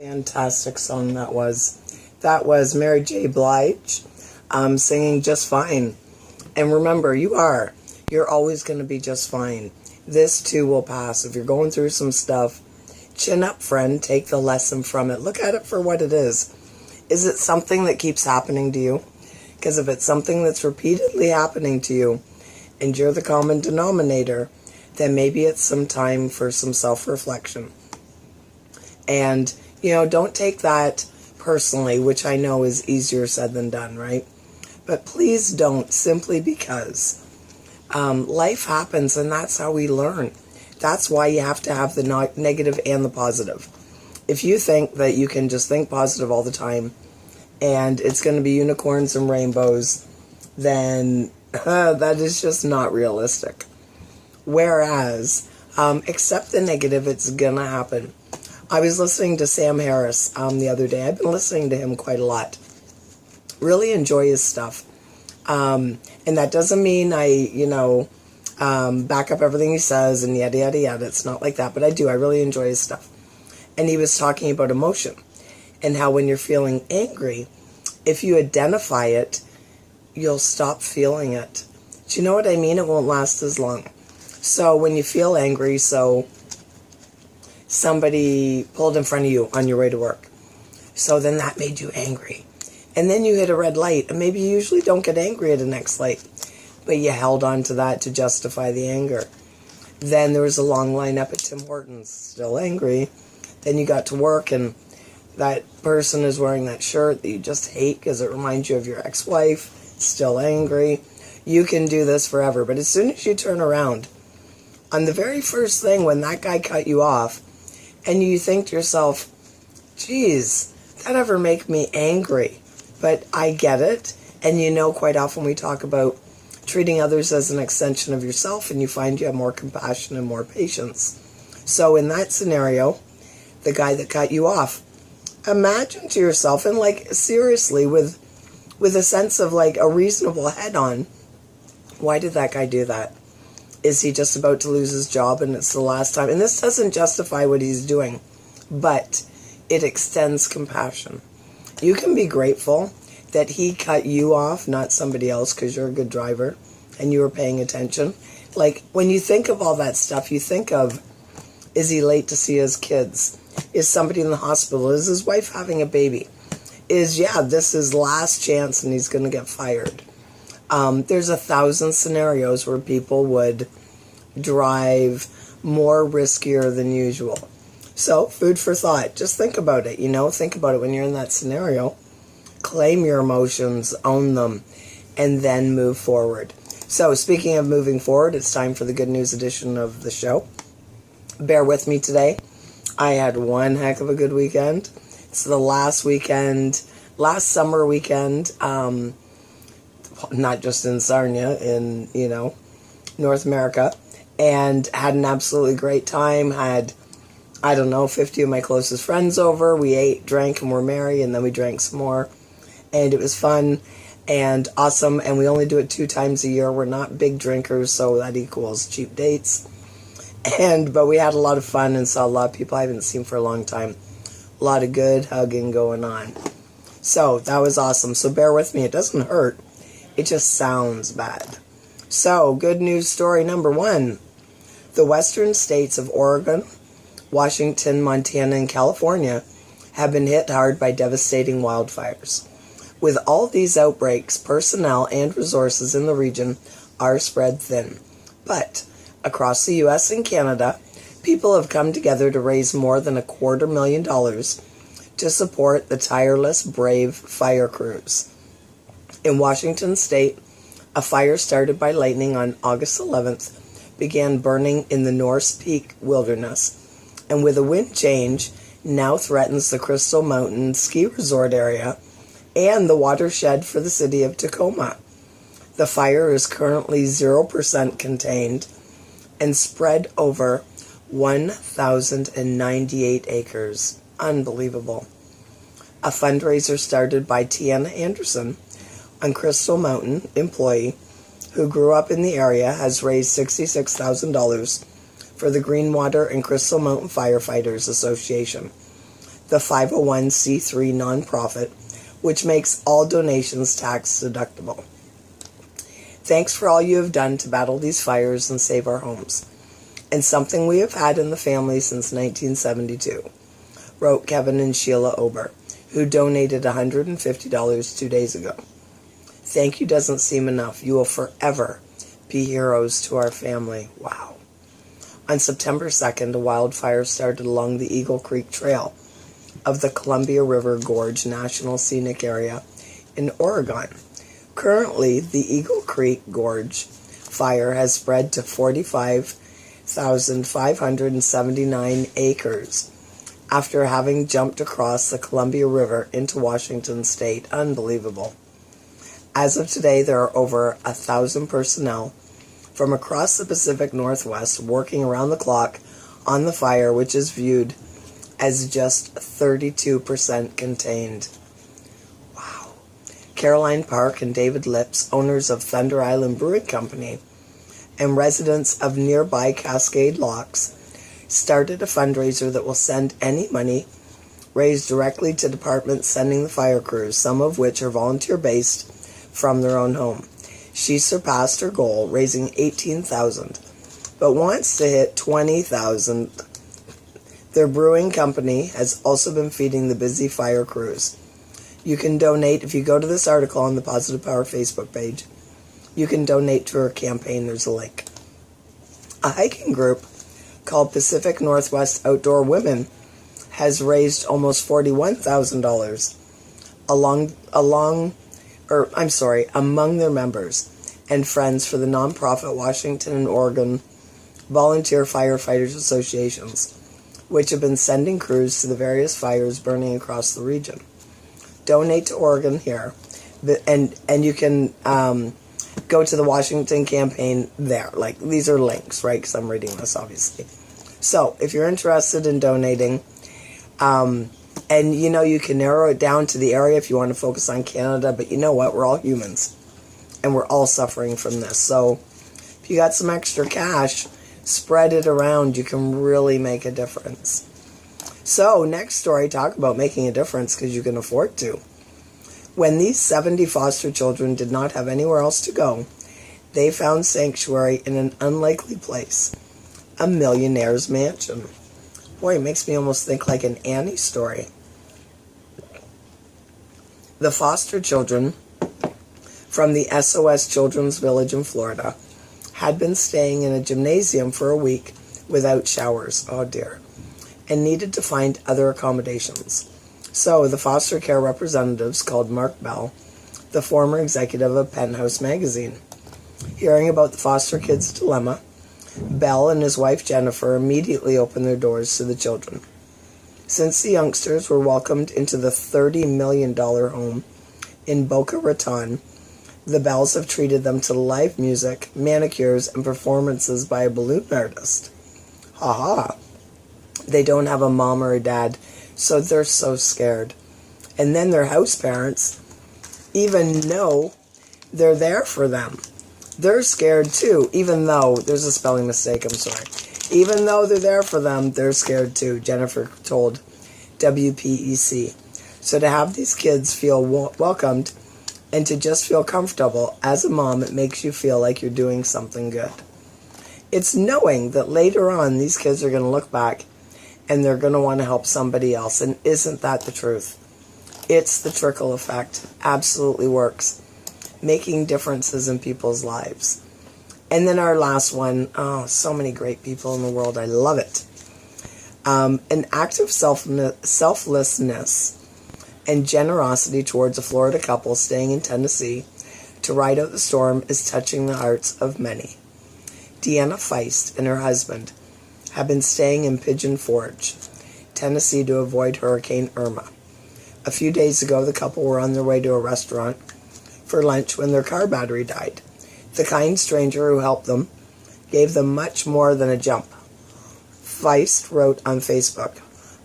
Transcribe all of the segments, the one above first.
Fantastic song that was. That was Mary J. Blige singing Just Fine. And remember, you're always going to be just fine. This too will pass. If you're going through some stuff, chin up, friend. Take the lesson from it. Look at it for what it is. Is it something that keeps happening to you? Because if it's something that's repeatedly happening to you, and you're the common denominator, then maybe it's some time for some self-reflection. And, don't take that personally, which I know is easier said than done, right? But please don't, simply because life happens and that's how we learn. That's why you have to have the negative and the positive. If you think that you can just think positive all the time and it's going to be unicorns and rainbows, then that is just not realistic. Whereas, accept the negative, it's going to happen. I was listening to Sam Harris the other day. I've been listening to him quite a lot. Really enjoy his stuff. And that doesn't mean I, back up everything he says and yada, yada, yada. It's not like that, but I do. I really enjoy his stuff. And he was talking about emotion and how when you're feeling angry, if you identify it, you'll stop feeling it. Do you know what I mean? It won't last as long. So when you feel angry, somebody pulled in front of you on your way to work. So then that made you angry. And then you hit a red light. And maybe you usually don't get angry at the next light. But you held on to that to justify the anger. Then there was a long line up at Tim Hortons. Still angry. Then you got to work and that person is wearing that shirt that you just hate because it reminds you of your ex-wife. Still angry. You can do this forever. But as soon as you turn around, on the very first thing when that guy cut you off, and you think to yourself, geez, that ever make me angry? But I get it. And quite often we talk about treating others as an extension of yourself, and you find you have more compassion and more patience. So in that scenario, the guy that cut you off, imagine to yourself, and seriously, with a sense of a reasonable head on, why did that guy do that? Is he just about to lose his job and it's the last time? And this doesn't justify what he's doing, but it extends compassion. You can be grateful that he cut you off, not somebody else, because you're a good driver and you were paying attention. When you think of all that stuff, you think of, is he late to see his kids? Is somebody in the hospital? Is his wife having a baby? This is his last chance and he's going to get fired. There's 1,000 scenarios where people would drive more riskier than usual. So, food for thought. Just think about it, Think about it when you're in that scenario. Claim your emotions, own them, and then move forward. So, speaking of moving forward, it's time for the good news edition of the show. Bear with me today. I had one heck of a good weekend. It's the last summer weekend, not just in Sarnia, in, North America, and had an absolutely great time. Had, 50 of my closest friends over. We ate, drank, and were merry, and then we drank some more, and it was fun and awesome, and we only do it 2 times a year. We're not big drinkers, so that equals cheap dates, but we had a lot of fun and saw a lot of people I haven't seen for a long time. A lot of good hugging going on. So, that was awesome. So, bear with me. It doesn't hurt. It just sounds bad. So, good news story number 1. The western states of Oregon, Washington, Montana, and California have been hit hard by devastating wildfires. With all these outbreaks, personnel and resources in the region are spread thin. But across the U.S. and Canada, people have come together to raise more than $250,000 to support the tireless, brave fire crews. In Washington state, a fire started by lightning on August 11th began burning in the North Peak wilderness, and with a wind change, now threatens the Crystal Mountain ski resort area and the watershed for the city of Tacoma. The fire is currently 0% contained and spread over 1,098 acres. Unbelievable. A fundraiser started by Tiana Anderson, a Crystal Mountain employee who grew up in the area, has raised $66,000 for the Greenwater and Crystal Mountain Firefighters Association. the 501c3 nonprofit, which makes all donations tax deductible. Thanks for all you have done to battle these fires and save our homes, and something we have had in the family since 1972, wrote Kevin and Sheila Ober, who donated $150 2 days ago. Thank you doesn't seem enough. You will forever be heroes to our family. Wow. On September 2nd, a wildfire started along the Eagle Creek Trail of the Columbia River Gorge National Scenic Area in Oregon. Currently, the Eagle Creek Gorge fire has spread to 45,579 acres after having jumped across the Columbia River into Washington state. Unbelievable. As of today, there are over 1,000 personnel from across the Pacific Northwest working around the clock on the fire, which is viewed as just 32% contained. Wow. Caroline Park and David Lips, owners of Thunder Island Brewing Company and residents of nearby Cascade Locks, started a fundraiser that will send any money raised directly to departments sending the fire crews, some of which are volunteer-based from their own home. She surpassed her goal, raising $18,000, but wants to hit $20,000. Their brewing company has also been feeding the busy fire crews. You can donate if you go to this article on the Positive Power Facebook page. You can donate to her campaign. There's a link. A hiking group called Pacific Northwest Outdoor Women has raised almost $41,000 among their members and friends for the nonprofit Washington and Oregon Volunteer Firefighters Associations, which have been sending crews to the various fires burning across the region. Donate to Oregon here, and you can go to the Washington campaign there. Like, these are links, right? Because I'm reading this, obviously. So, if you're interested in donating, and you can narrow it down to the area if you want to focus on Canada, but you know what? We're all humans, and we're all suffering from this. So, if you got some extra cash, spread it around. You can really make a difference. So, next story, talk about making a difference because you can afford to. When these 70 foster children did not have anywhere else to go, they found sanctuary in an unlikely place, a millionaire's mansion. Boy, it makes me almost think like an Annie story. The foster children from the SOS Children's Village in Florida had been staying in a gymnasium for a week without showers, oh dear, and needed to find other accommodations. So the foster care representatives called Mark Bell, the former executive of Penthouse magazine. Hearing about the foster kids' dilemma, Bell and his wife Jennifer immediately opened their doors to the children. Since the youngsters were welcomed into the $30 million home in Boca Raton, the Bells have treated them to live music, manicures, and performances by a balloon artist. Ha! They don't have a mom or a dad, so they're so scared. And then their house parents even know they're there for them. They're scared too, even though, there's a spelling mistake, I'm sorry. Even though they're there for them, they're scared too, Jennifer told WPEC. So to have these kids feel welcomed and to just feel comfortable, as a mom, it makes you feel like you're doing something good. It's knowing that later on these kids are going to look back and they're going to want to help somebody else. And isn't that the truth? It's the trickle effect. Absolutely works. Making differences in people's lives. And then our last one, so many great people in the world. I love it. An act of selflessness and generosity towards a Florida couple staying in Tennessee to ride out the storm is touching the hearts of many. Deanna Feist and her husband have been staying in Pigeon Forge, Tennessee to avoid Hurricane Irma. A few days ago, the couple were on their way to a restaurant for lunch when their car battery died. The kind stranger who helped them gave them much more than a jump. Feist wrote on Facebook,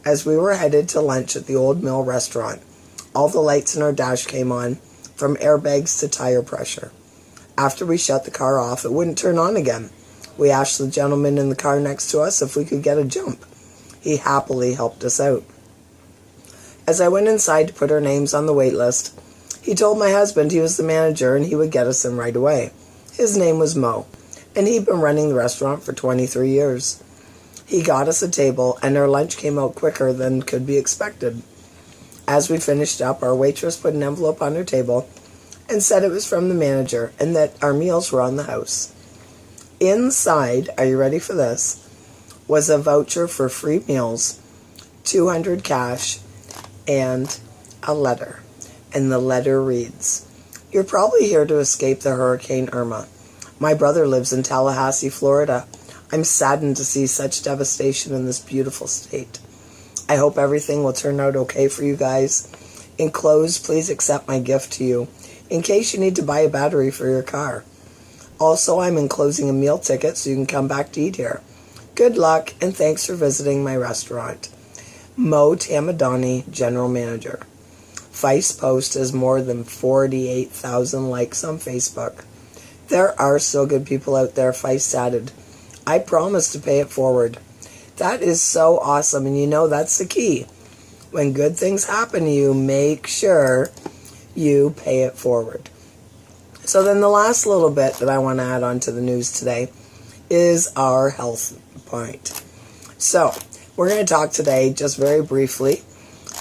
"As we were headed to lunch at the Old Mill restaurant, all the lights in our dash came on, from airbags to tire pressure. After we shut the car off, it wouldn't turn on again. We asked the gentleman in the car next to us if we could get a jump. He happily helped us out. As I went inside to put our names on the wait list, he told my husband he was the manager and he would get us in right away. His name was Mo, and he'd been running the restaurant for 23 years. He got us a table, and our lunch came out quicker than could be expected. As we finished up, our waitress put an envelope on her table and said it was from the manager and that our meals were on the house. Inside, are you ready for this, was a voucher for free meals, $200 cash, and a letter. And the letter reads, "You're probably here to escape the Hurricane Irma. My brother lives in Tallahassee, Florida. I'm saddened to see such devastation in this beautiful state. I hope everything will turn out okay for you guys. Enclosed, please accept my gift to you, in case you need to buy a battery for your car. Also, I'm enclosing a meal ticket so you can come back to eat here. Good luck, and thanks for visiting my restaurant. Mo Tamadani, General Manager." Feist's post has more than 48,000 likes on Facebook. There are so good people out there, Feist added. I promise to pay it forward. That is so awesome, and you know that's the key. When good things happen to you, make sure you pay it forward. So then the last little bit that I want to add on to the news today is our health point. So we're going to talk today, just very briefly,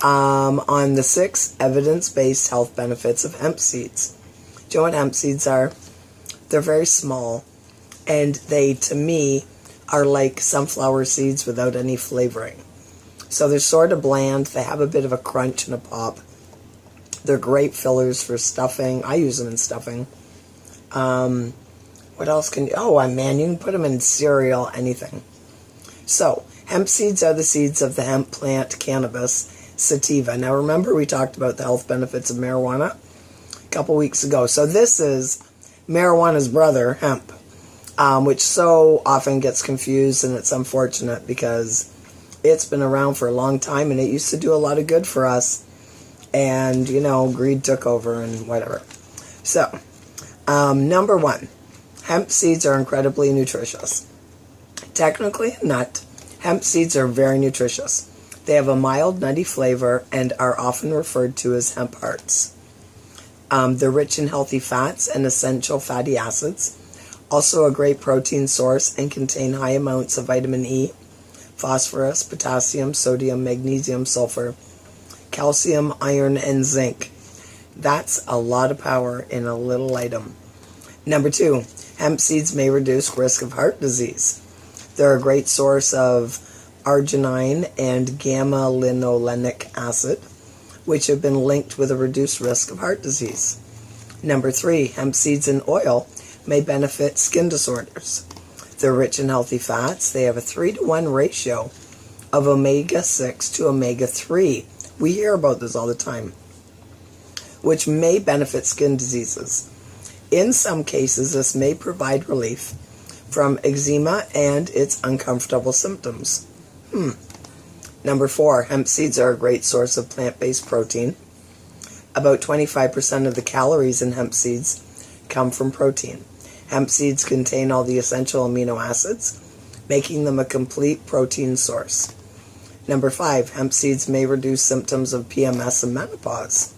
on the 6 evidence-based health benefits of hemp seeds. Do you know what hemp seeds are? They're very small, and they, to me, are like sunflower seeds without any flavoring. So they're sort of bland. They have a bit of a crunch and a pop. They're great fillers for stuffing. I use them in stuffing. What else can you... Oh, man, you can put them in cereal, anything. So, hemp seeds are the seeds of the hemp plant cannabis sativa. Now, remember we talked about the health benefits of marijuana a couple weeks ago. So this is marijuana's brother, hemp, which so often gets confused, and it's unfortunate because it's been around for a long time, and it used to do a lot of good for us. And, you know, greed took over and whatever. So, number 1, hemp seeds are incredibly nutritious. Technically a nut, hemp seeds are very nutritious. They have a mild nutty flavor and are often referred to as hemp hearts. They're rich in healthy fats and essential fatty acids, also a great protein source, and contain high amounts of vitamin E, phosphorus, potassium, sodium, magnesium, sulfur, calcium, iron, and zinc. That's a lot of power in a little item. Number 2, hemp seeds may reduce risk of heart disease. They're a great source of arginine and gamma-linolenic acid, which have been linked with a reduced risk of heart disease. Number 3, hemp seeds in oil may benefit skin disorders. They're rich in healthy fats. They have a 3-to-1 ratio of omega-6 to omega-3. We hear about this all the time, which may benefit skin diseases. In some cases, this may provide relief from eczema and its uncomfortable symptoms. Number 4, hemp seeds are a great source of plant-based protein. About 25% of the calories in hemp seeds come from protein. Hemp seeds contain all the essential amino acids, making them a complete protein source. Number 5, hemp seeds may reduce symptoms of PMS and menopause.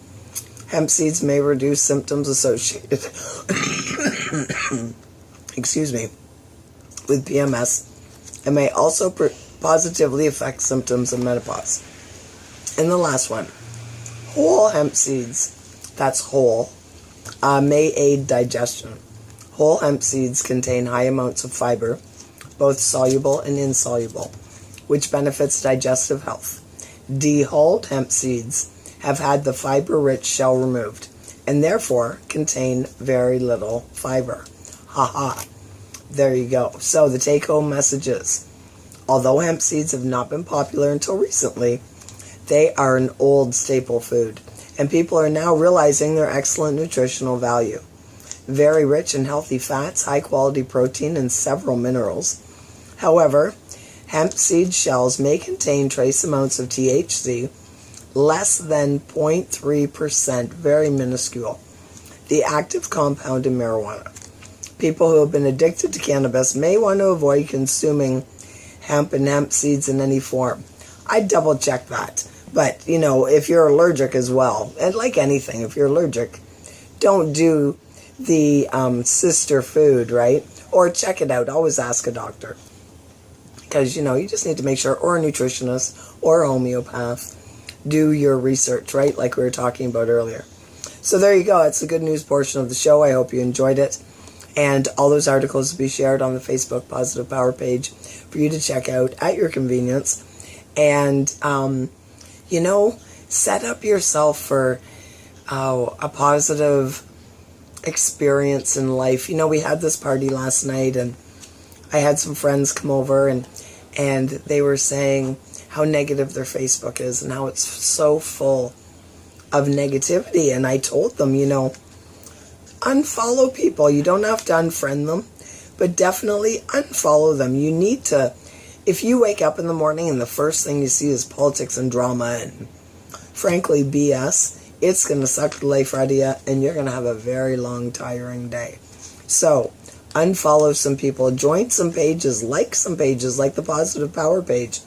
Hemp seeds may reduce symptoms associated with PMS and may also positively affect symptoms of menopause. And the last one, whole hemp seeds, that's whole, may aid digestion. Whole hemp seeds contain high amounts of fiber, both soluble and insoluble, which benefits digestive health. Dehulled hemp seeds have had the fiber-rich shell removed and therefore contain very little fiber. Haha. There you go. So the take-home message is, although hemp seeds have not been popular until recently, they are an old staple food, and people are now realizing their excellent nutritional value. Very rich in healthy fats, high-quality protein, and several minerals. However, hemp seed shells may contain trace amounts of THC, less than 0.3%, very minuscule, the active compound in marijuana. People who have been addicted to cannabis may want to avoid consuming hemp and hemp seeds in any form. I double check that. But, you know, if you're allergic as well, and like anything, if you're allergic, don't do the sister food, right? Or check it out. Always ask a doctor. Because, you know, you just need to make sure, or a nutritionist, or a homeopath. Do your research, right? Like we were talking about earlier. So there you go. It's the good news portion of the show. I hope you enjoyed it. And all those articles will be shared on the Facebook Positive Power page for you to check out at your convenience. And, you know, set up yourself for a positive experience in life. You know, we had this party last night, and I had some friends come over, and they were saying how negative their Facebook is and how it's so full of negativity. And I told them, you know, unfollow people. You don't have to unfriend them, but definitely unfollow them. You need to, if you wake up in the morning and the first thing you see is politics and drama and frankly BS, it's going to suck the life out of you, and you're going to have a very long, tiring day. So unfollow some people, join some pages like the Positive Power page,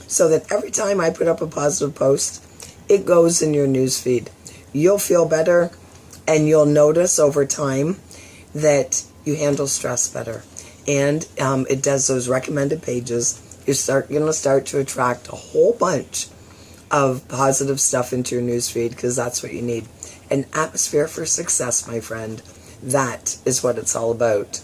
so that every time I put up a positive post, it goes in your news feed. You'll feel better, and you'll notice over time that you handle stress better. And it does those recommended pages. You're going to start to attract a whole bunch of positive stuff into your news feed, because that's what you need. An atmosphere for success, my friend. That is what it's all about.